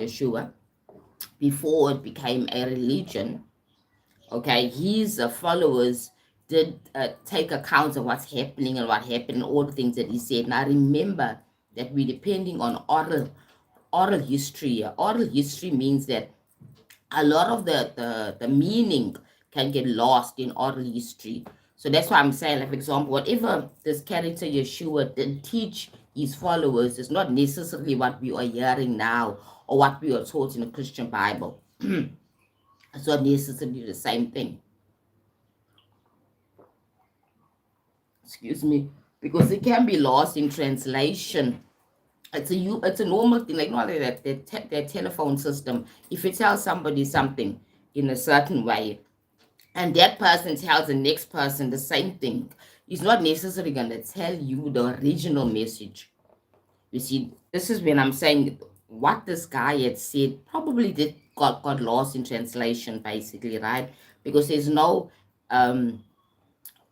Yeshua, before it became a religion, okay, his followers did take account of what's happening and what happened and all the things that he said. Now remember that we're depending on oral history. Oral history means that a lot of the meaning can get lost in oral history. So that's why I'm saying, like, for example, whatever this character Yeshua did teach his followers is not necessarily what we are hearing now or what we are taught in the Christian Bible. It's not necessarily the same thing. Excuse me, because it can be lost in translation. It's a normal thing, like not like that telephone system. If you tell somebody something in a certain way, and that person tells the next person the same thing, he's not necessarily gonna tell you the original message. You see, this is when I'm saying what this guy had said probably got lost in translation, basically, right? Because there's no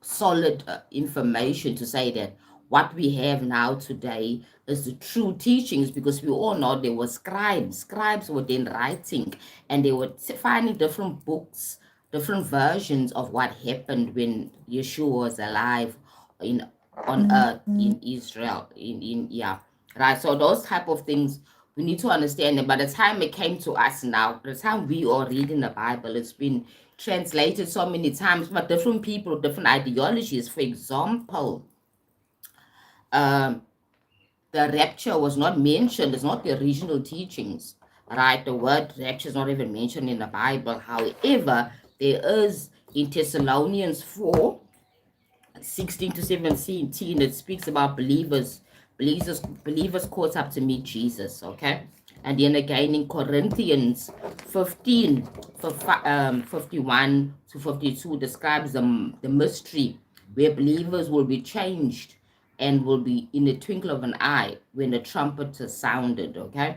solid information to say that what we have now today is the true teachings, because we all know there were scribes were then writing, and they were finding different books, different versions of what happened when Yeshua was alive in on earth in Israel, in yeah, right. So those type of things we need to understand. And by the time it came to us now, the time we are reading the Bible, it's been translated so many times, but different people, different ideologies. For example, um, the rapture was not mentioned. It's not the original teachings, right? The word rapture is not even mentioned in the Bible. However, there is in Thessalonians 4, 16 to 17, it speaks about believers caught up to meet Jesus, okay? And then again in Corinthians 15, 51 to 52 describes the mystery where believers will be changed and will be in the twinkle of an eye when the trumpet is sounded, okay?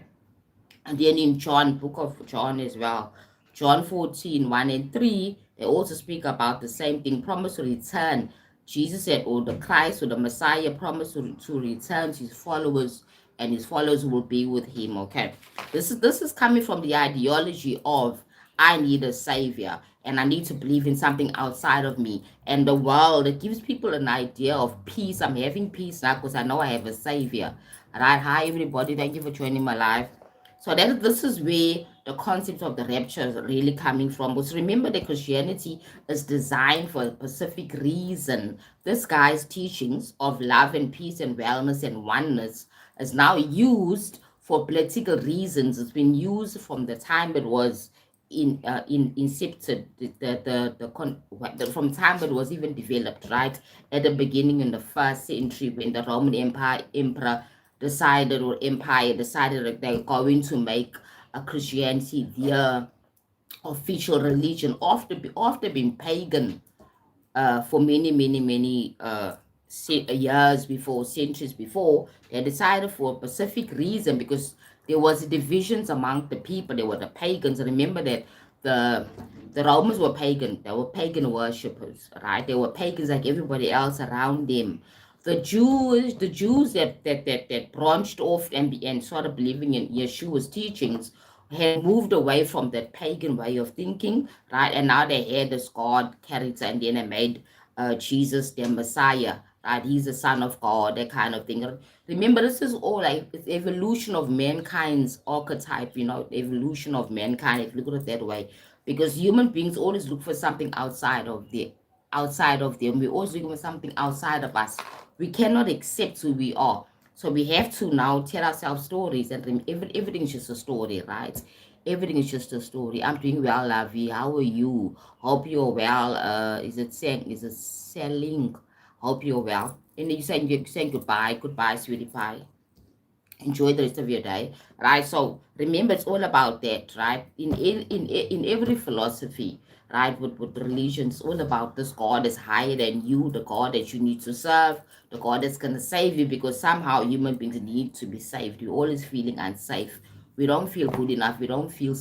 And then in John, book of John as well, John 14, 1 and 3, they also speak about the same thing, promise to return. Jesus said, or the Christ or the Messiah promised to return to his followers, and his followers will be with him. Okay. This is coming from the ideology of I need a savior and I need to believe in something outside of me. And the world, it gives people an idea of peace. I'm having peace now because I know I have a savior. All right. Hi everybody. Thank you for joining my live. So this is where the concept of the rapture is really coming from. Because remember that Christianity is designed for a specific reason. This guy's teachings of love and peace and wellness and oneness is now used for political reasons. It's been used from the time it was in incepted, from time it was even developed, right at the beginning in the 1st century, when the Roman emperor decided, or empire decided, that they're going to make a Christianity their official religion after being pagan for many years before, centuries before. They decided for a specific reason, because there was divisions among the people. There were the pagans. Remember that the the Romans were pagan. They were pagan worshippers, right? They were pagans like everybody else around them. The Jews that branched off and started believing in Yeshua's teachings had moved away from that pagan way of thinking, right? And now they had this God character, and then they made Jesus their Messiah, right? He's the Son of God, that kind of thing. Remember, this is all like it's evolution of mankind's archetype, evolution of mankind, if you look at it that way. Because human beings always look for something outside of them. We're always looking for something outside of us. We cannot accept who we are. So we have to now tell ourselves stories, and everything is just a story, right? Everything is just a story. I'm doing well, Lavi. How are you? Hope you're well. Is it selling? Hope you're well. And you're saying goodbye, sweetie pie. Enjoy the rest of your day, right? So remember, it's all about that, right? In every philosophy, right, with religions, all about this God is higher than you, the God that you need to serve, the God that's going to save you, because somehow human beings need to be saved. We're always feeling unsafe. We don't feel good enough. We don't feel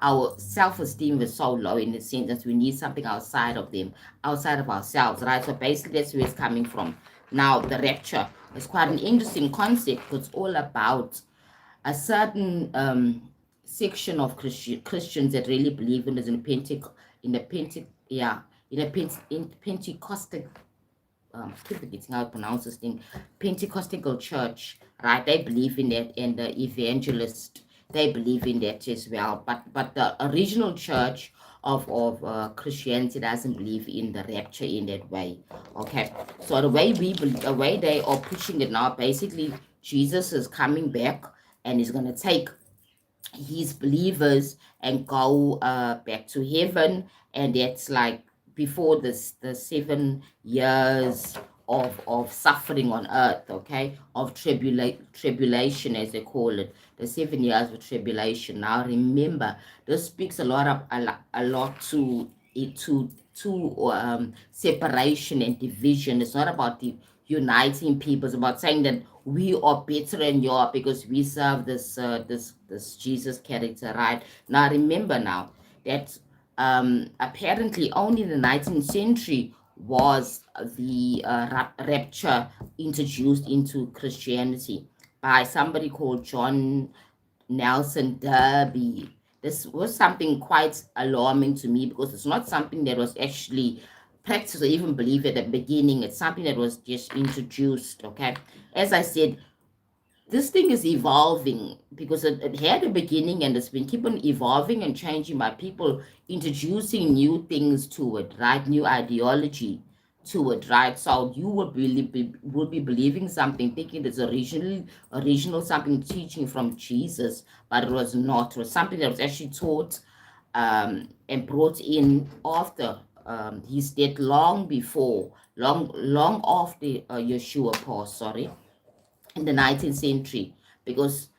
our self-esteem is so low, in the sense that we need something outside of them, outside of ourselves, right? So basically that's where it's coming from. Now the rapture is quite an interesting concept, because it's all about a certain section of Christians that really believe in this in Pentecostal keep forgetting how to pronounce this thing, Pentecostal church, right? They believe in that, and the evangelist, they believe in that as well. But the original church of Christianity doesn't believe in the rapture in that way. Okay, so the way the way they are pushing it now, basically, Jesus is coming back and he's gonna take his believers and go back to heaven, and that's like before this the 7 years of suffering on earth, okay, of tribulation as they call it, the 7 years of tribulation. Now remember, this speaks a lot to it to separation and division. It's not about the uniting people. It's about saying that we are better than you are because we serve this Jesus character, right? Now remember now that apparently only in the 19th century was the rapture introduced into Christianity by somebody called John Nelson Darby. This was something quite alarming to me because it's not something that was actually practiced or even believed at the beginning. It's something that was just introduced, okay? As I said, this thing is evolving because it had a beginning and it's been keep on evolving and changing by people introducing new things to it, right? New ideology to it, right? So you will be believing something, thinking it's original something teaching from Jesus, but it was not. It was something that was actually taught and brought in after his death, long before, long after Yeshua passed. Sorry, in the 19th century, because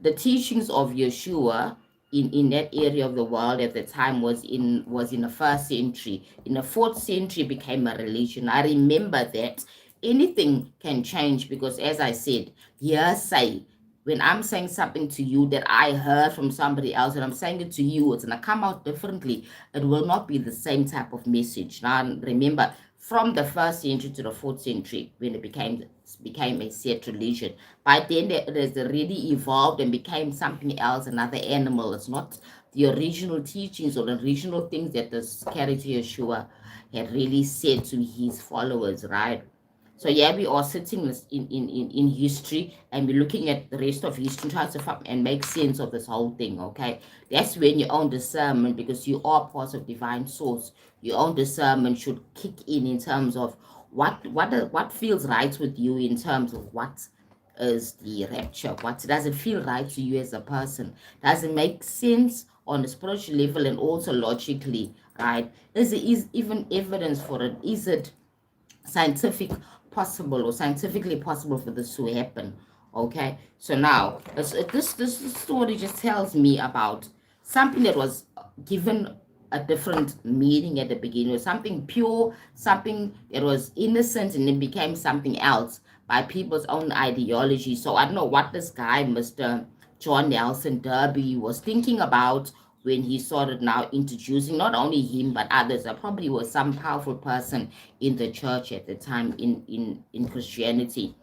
the teachings of Yeshua in that area of the world at the time was in the first century. In the fourth century became a religion. I remember that anything can change because, as I said, hearsay. When I'm saying something to you that I heard from somebody else and I'm saying it to you, it's gonna come out differently. It will not be the same type of message. Now remember, from the first century to the fourth century, when it became a set religion, by then it has already evolved and became something else, another animal. It's not the original teachings or the original things that this character Yeshua had really said to his followers, right? So yeah, we are sitting in history and we're looking at the rest of history, trying to and make sense of this whole thing, okay? That's when your own discernment, because you are part of divine source, your own discernment should kick in terms of what feels right with you in terms of what is the rapture. What does it feel right to you as a person? Does it make sense on a spiritual level and also logically, right? Is even evidence for it? Is it scientific possible or scientifically possible for this to happen? Okay, so now this story just tells me about something that was given a different meaning at the beginning. It was something pure, something that was innocent, and it became something else by people's own ideology. So I don't know what this guy, Mr. John Nelson Darby, was thinking about when he started now introducing not only him but others. There probably was some powerful person in the church at the time in Christianity.